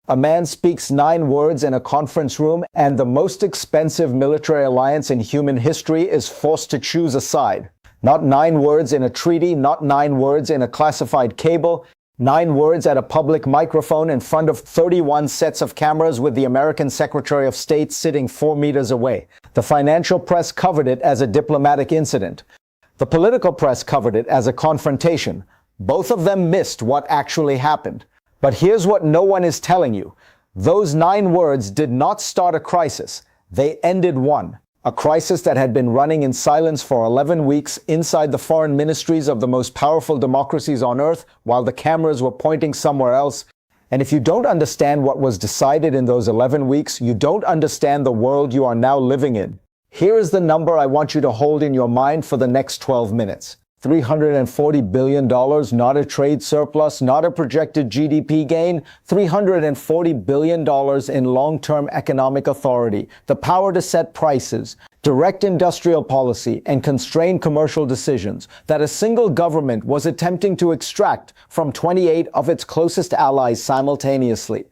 A man speaks 9 words in a conference room, and the most expensive military alliance in human history is forced to choose a side. Not 9 words in a treaty, not 9 words in a classified cable, 9 words at a public microphone in front of 31 sets of cameras with the American Secretary of State sitting 4 meters away. The financial press covered it as a diplomatic incident. The political press covered it as a confrontation. Both of them missed what actually happened. But here's what no one is telling you. Those 9 words did not start a crisis. They ended one. A crisis that had been running in silence for 11 weeks inside the foreign ministries of the most powerful democracies on earth while the cameras were pointing somewhere else. And if you don't understand what was decided in those 11 weeks, you don't understand the world you are now living in. Here is the number I want you to hold in your mind for the next 12 minutes. $340 billion, not a trade surplus, not a projected GDP gain, $340 billion in long-term economic authority, the power to set prices, direct industrial policy, and constrain commercial decisions that a single government was attempting to extract from 28 of its closest allies simultaneously.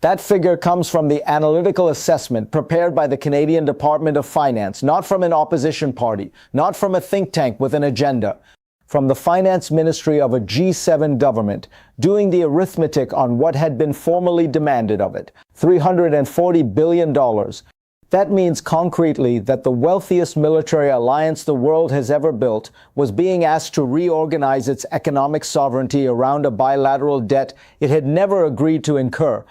That figure comes from the analytical assessment prepared by the Canadian Department of Finance, not from an opposition party, not from a think tank with an agenda, from the finance ministry of a G7 government, doing the arithmetic on what had been formally demanded of it, $340 billion. That means concretely that the wealthiest military alliance the world has ever built was being asked to reorganize its economic sovereignty around a bilateral debt it had never agreed to incur.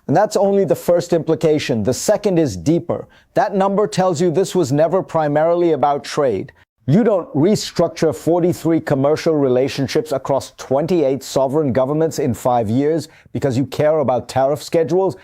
And that's only the first implication. The second is deeper. That number tells you this was never primarily about trade. You don't restructure 43 commercial relationships across 28 sovereign governments in 5 years because you care about tariff schedules.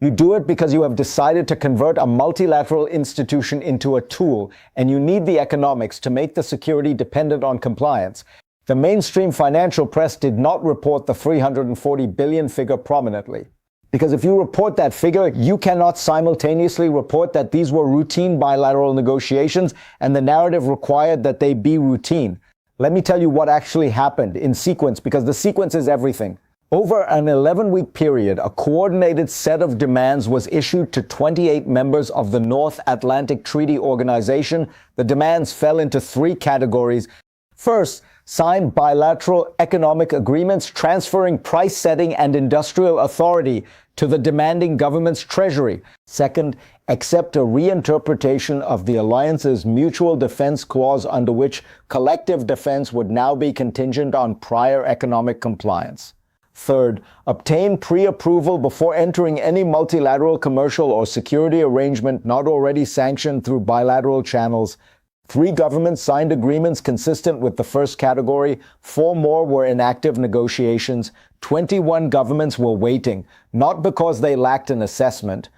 You do it because you have decided to convert a multilateral institution into a tool, and you need the economics to make the security dependent on compliance. The mainstream financial press did not report the $340 billion figure prominently. Because if you report that figure, you cannot simultaneously report that these were routine bilateral negotiations and the narrative required that they be routine. Let me tell you what actually happened in sequence, because the sequence is everything. Over an 11-week period, a coordinated set of demands was issued to 28 members of the North Atlantic Treaty Organization. The demands fell into 3 categories. First, sign bilateral economic agreements transferring price setting and industrial authority to the demanding government's treasury. Second, accept a reinterpretation of the alliance's mutual defense clause under which collective defense would now be contingent on prior economic compliance. Third, obtain pre-approval before entering any multilateral commercial or security arrangement not already sanctioned through bilateral channels. 3 governments signed agreements consistent with the first category. 4 more were in active negotiations. 21 governments were waiting, not because they lacked an assessment.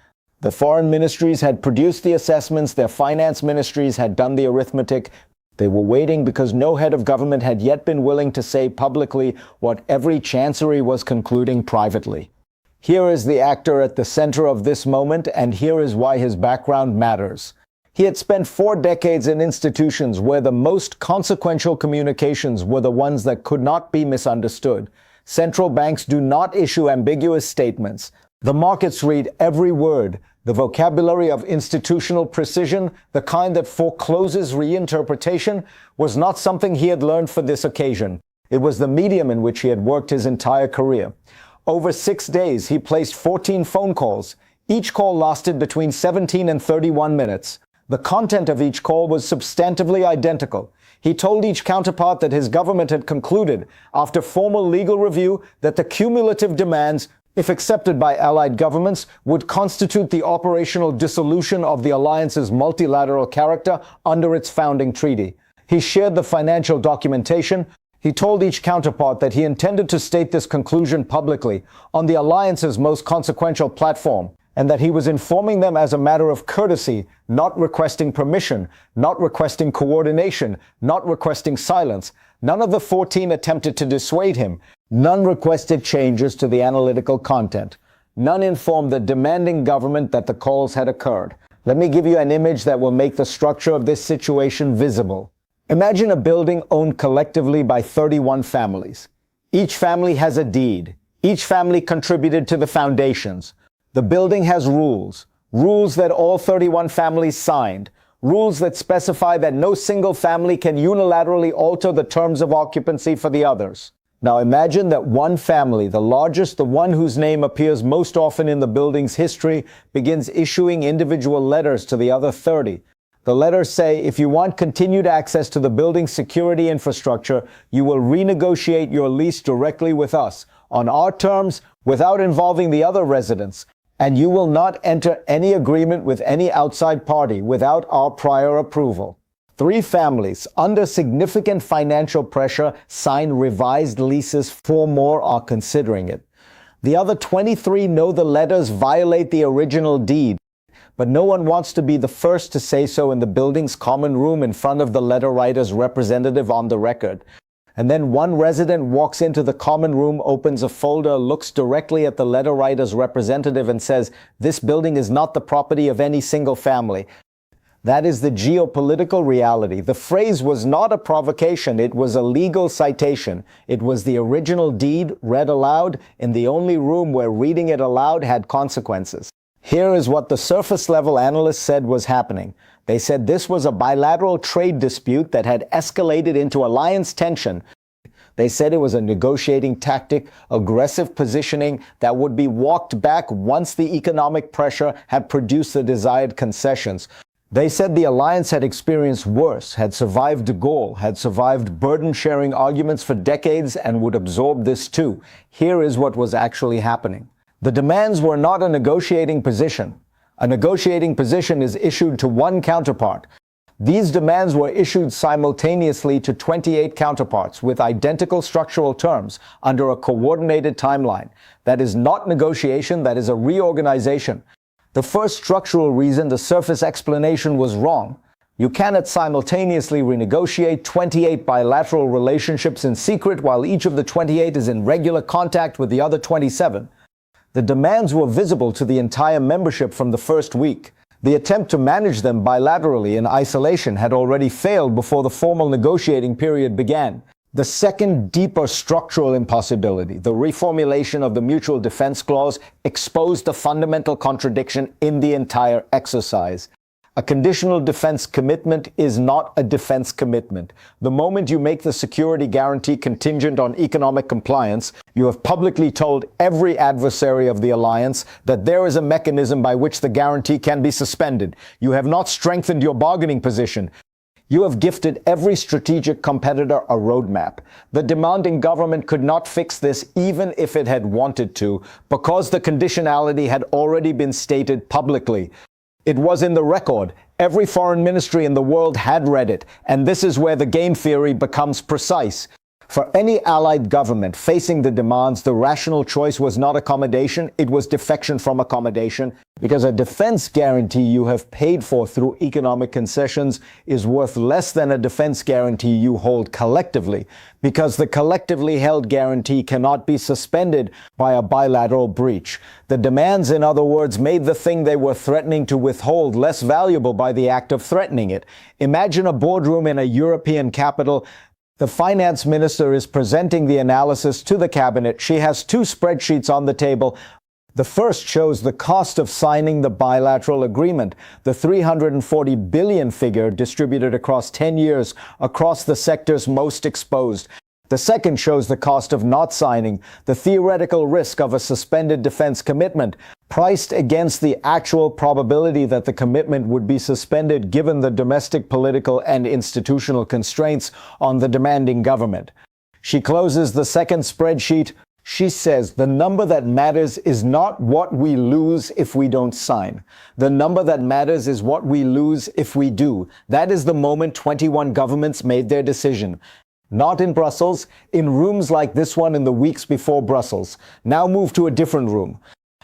The foreign ministries had produced the assessments, their finance ministries had done the arithmetic. They were waiting because no head of government had yet been willing to say publicly what every chancery was concluding privately. Here is the actor at the center of this moment, and here is why his background matters. He had spent 4 decades in institutions where the most consequential communications were the ones that could not be misunderstood. Central banks do not issue ambiguous statements. The markets read every word. The vocabulary of institutional precision, the kind that forecloses reinterpretation, was not something he had learned for this occasion. It was the medium in which he had worked his entire career. Over 6 days, he placed 14 phone calls. Each call lasted between 17 and 31 minutes. The content of each call was substantively identical. He told each counterpart that his government had concluded, after formal legal review, that the cumulative demands, if accepted by allied governments, would constitute the operational dissolution of the alliance's multilateral character under its founding treaty. He shared the financial documentation. He told each counterpart that he intended to state this conclusion publicly on the alliance's most consequential platform, and that he was informing them as a matter of courtesy, not requesting permission, not requesting coordination, not requesting silence. None of the 14 attempted to dissuade him. None requested changes to the analytical content. None informed the demanding government that the calls had occurred. Let me give you an image that will make the structure of this situation visible. Imagine a building owned collectively by 31 families. Each family has a deed. Each family contributed to the foundations. The building has rules. Rules that all 31 families signed. Rules that specify that no single family can unilaterally alter the terms of occupancy for the others. Now imagine that one family, the largest, the one whose name appears most often in the building's history, begins issuing individual letters to the other 30. The letters say, if you want continued access to the building's security infrastructure, you will renegotiate your lease directly with us, on our terms, without involving the other residents. And you will not enter any agreement with any outside party without our prior approval. 3 families, under significant financial pressure, sign revised leases. 4 more are considering it. The other 23 know the letters violate the original deed, but no one wants to be the first to say so in the building's common room in front of the letter writer's representative on the record. And then one resident walks into the common room, opens a folder, looks directly at the letter writer's representative and says, "This building is not the property of any single family." That is the geopolitical reality. The phrase was not a provocation. It was a legal citation. It was the original deed read aloud in the only room where reading it aloud had consequences. Here is what the surface-level analysts said was happening. They said this was a bilateral trade dispute that had escalated into alliance tension. They said it was a negotiating tactic, aggressive positioning that would be walked back once the economic pressure had produced the desired concessions. They said the alliance had experienced worse, had survived de Gaulle, had survived burden-sharing arguments for decades, and would absorb this too. Here is what was actually happening. The demands were not a negotiating position. A negotiating position is issued to one counterpart. These demands were issued simultaneously to 28 counterparts with identical structural terms under a coordinated timeline. That is not negotiation, that is a reorganization. The first structural reason, the surface explanation, was wrong. You cannot simultaneously renegotiate 28 bilateral relationships in secret while each of the 28 is in regular contact with the other 27. The demands were visible to the entire membership from the first week. The attempt to manage them bilaterally in isolation had already failed before the formal negotiating period began. The second, deeper structural impossibility, the reformulation of the Mutual Defense Clause, exposed the fundamental contradiction in the entire exercise. A conditional defense commitment is not a defense commitment. The moment you make the security guarantee contingent on economic compliance, you have publicly told every adversary of the alliance that there is a mechanism by which the guarantee can be suspended. You have not strengthened your bargaining position. You have gifted every strategic competitor a roadmap. The demanding government could not fix this even if it had wanted to, because the conditionality had already been stated publicly. It was in the record. Every foreign ministry in the world had read it, and this is where the game theory becomes precise. For any allied government facing the demands, the rational choice was not accommodation, it was defection from accommodation, because a defense guarantee you have paid for through economic concessions is worth less than a defense guarantee you hold collectively, because the collectively held guarantee cannot be suspended by a bilateral breach. The demands, in other words, made the thing they were threatening to withhold less valuable by the act of threatening it. Imagine a boardroom in a European capital. The finance minister is presenting the analysis to the cabinet. She has 2 spreadsheets on the table. The first shows the cost of signing the bilateral agreement, the 340 billion figure distributed across 10 years across the sectors most exposed. The second shows the cost of not signing, the theoretical risk of a suspended defense commitment, priced against the actual probability that the commitment would be suspended given the domestic political and institutional constraints on the demanding government. She closes the second spreadsheet. She says the number that matters is not what we lose if we don't sign. The number that matters is what we lose if we do. That is the moment 21 governments made their decision. Not in Brussels, in rooms like this one in the weeks before Brussels. Now move to a different room.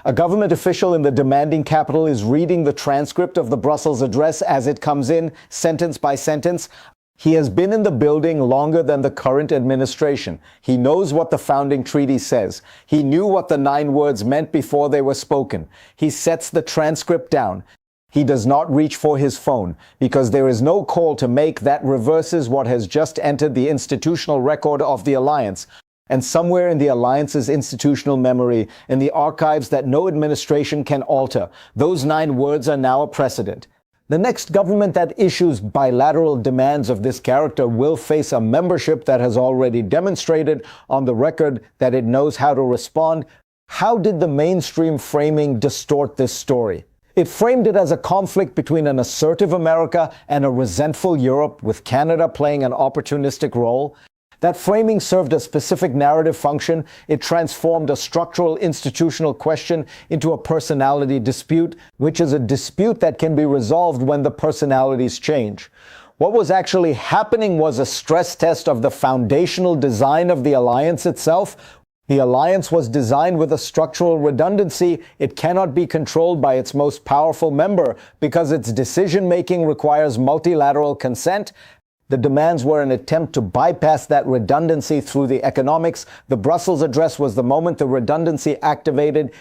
A government official in the demanding capital is reading the transcript of the Brussels address as it comes in, sentence by sentence. He has been in the building longer than the current administration. He knows what the founding treaty says. He knew what the 9 words meant before they were spoken. He sets the transcript down. He does not reach for his phone because there is no call to make that reverses what has just entered the institutional record of the alliance. And somewhere in the alliance's institutional memory, in the archives that no administration can alter, those 9 words are now a precedent. The next government that issues bilateral demands of this character will face a membership that has already demonstrated on the record that it knows how to respond. How did the mainstream framing distort this story? It framed it as a conflict between an assertive America and a resentful Europe, with Canada playing an opportunistic role. That framing served a specific narrative function. It transformed a structural institutional question into a personality dispute, which is a dispute that can be resolved when the personalities change. What was actually happening was a stress test of the foundational design of the alliance itself. The alliance was designed with a structural redundancy. It cannot be controlled by its most powerful member because its decision-making requires multilateral consent. The demands were an attempt to bypass that redundancy through the economics. The Brussels address was the moment the redundancy activated.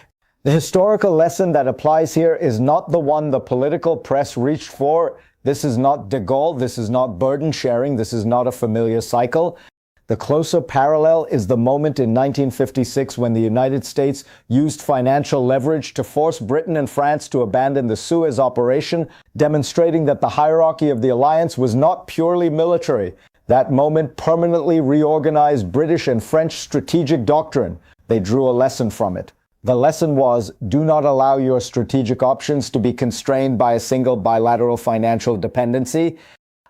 The historical lesson that applies here is not the one the political press reached for. This is not de Gaulle. This is not burden sharing. This is not a familiar cycle. The closer parallel is the moment in 1956 when the United States used financial leverage to force Britain and France to abandon the Suez operation, demonstrating that the hierarchy of the alliance was not purely military. That moment permanently reorganized British and French strategic doctrine. They drew a lesson from it. The lesson was, do not allow your strategic options to be constrained by a single bilateral financial dependency.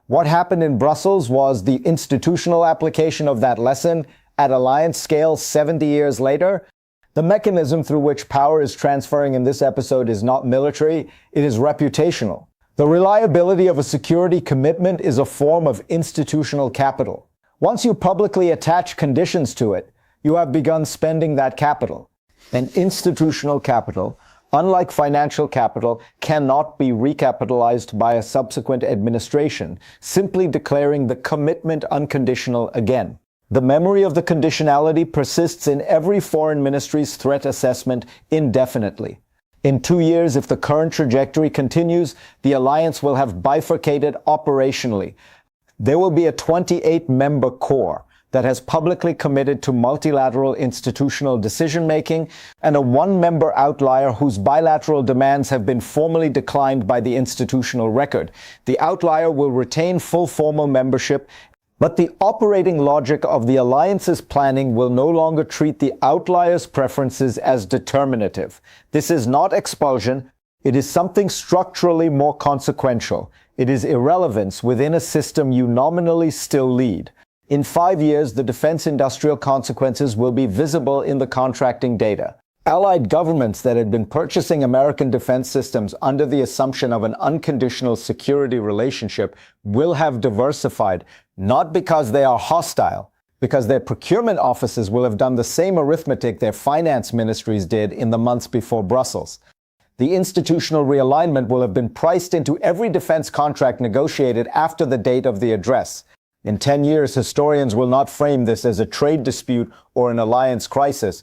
What happened in Brussels was the institutional application of that lesson at alliance scale 70 years later. The mechanism through which power is transferring in this episode is not military, it is reputational. The reliability of a security commitment is a form of institutional capital. Once you publicly attach conditions to it, you have begun spending that capital. And institutional capital, unlike financial capital, cannot be recapitalized by a subsequent administration, simply declaring the commitment unconditional again. The memory of the conditionality persists in every foreign ministry's threat assessment indefinitely. In 2 years, if the current trajectory continues, the alliance will have bifurcated operationally. There will be a 28-member core that has publicly committed to multilateral institutional decision-making, and a 1-member outlier whose bilateral demands have been formally declined by the institutional record. The outlier will retain full formal membership, but the operating logic of the alliance's planning will no longer treat the outlier's preferences as determinative. This is not expulsion. It is something structurally more consequential. It is irrelevance within a system you nominally still lead. In 5 years, the defense industrial consequences will be visible in the contracting data. Allied governments that had been purchasing American defense systems under the assumption of an unconditional security relationship will have diversified, not because they are hostile, because their procurement offices will have done the same arithmetic their finance ministries did in the months before Brussels. The institutional realignment will have been priced into every defense contract negotiated after the date of the address. In 10 years, historians will not frame this as a trade dispute or an alliance crisis.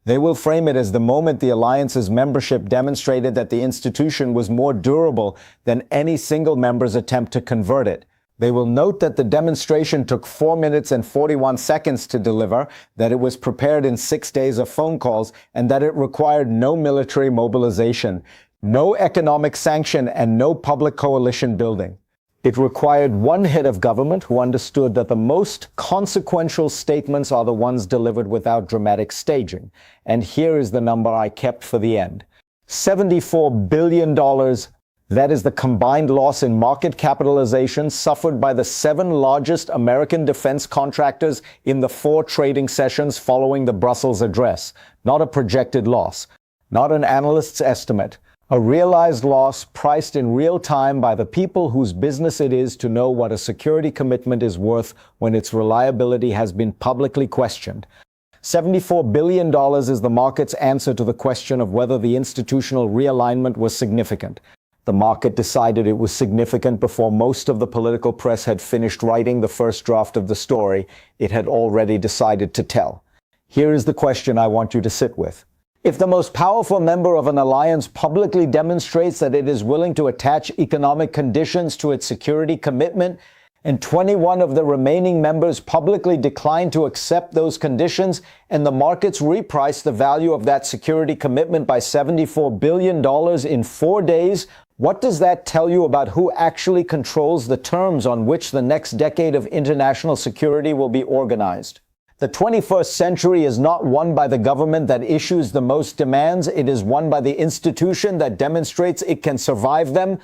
They will frame it as the moment the alliance's membership demonstrated that the institution was more durable than any single member's attempt to convert it. They will note that the demonstration took 4 minutes and 41 seconds to deliver, that it was prepared in 6 days of phone calls, and that it required no military mobilization, no economic sanction, and no public coalition building. It required one head of government who understood that the most consequential statements are the ones delivered without dramatic staging. And here is the number I kept for the end. $74 billion. That is the combined loss in market capitalization suffered by the 7 largest American defense contractors in the 4 trading sessions following the Brussels address. Not a projected loss, not an analyst's estimate. A realized loss priced in real time by the people whose business it is to know what a security commitment is worth when its reliability has been publicly questioned. $74 billion is the market's answer to the question of whether the institutional realignment was significant. The market decided it was significant before most of the political press had finished writing the first draft of the story it had already decided to tell. Here is the question I want you to sit with. If the most powerful member of an alliance publicly demonstrates that it is willing to attach economic conditions to its security commitment, and 21 of the remaining members publicly declined to accept those conditions, and the markets repriced the value of that security commitment by $74 billion in 4 days. What does that tell you about who actually controls the terms on which the next decade of international security will be organized? The 21st century is not won by the government that issues the most demands. It is won by the institution that demonstrates it can survive them.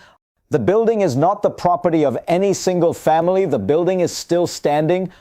The building is not the property of any single family. The building is still standing.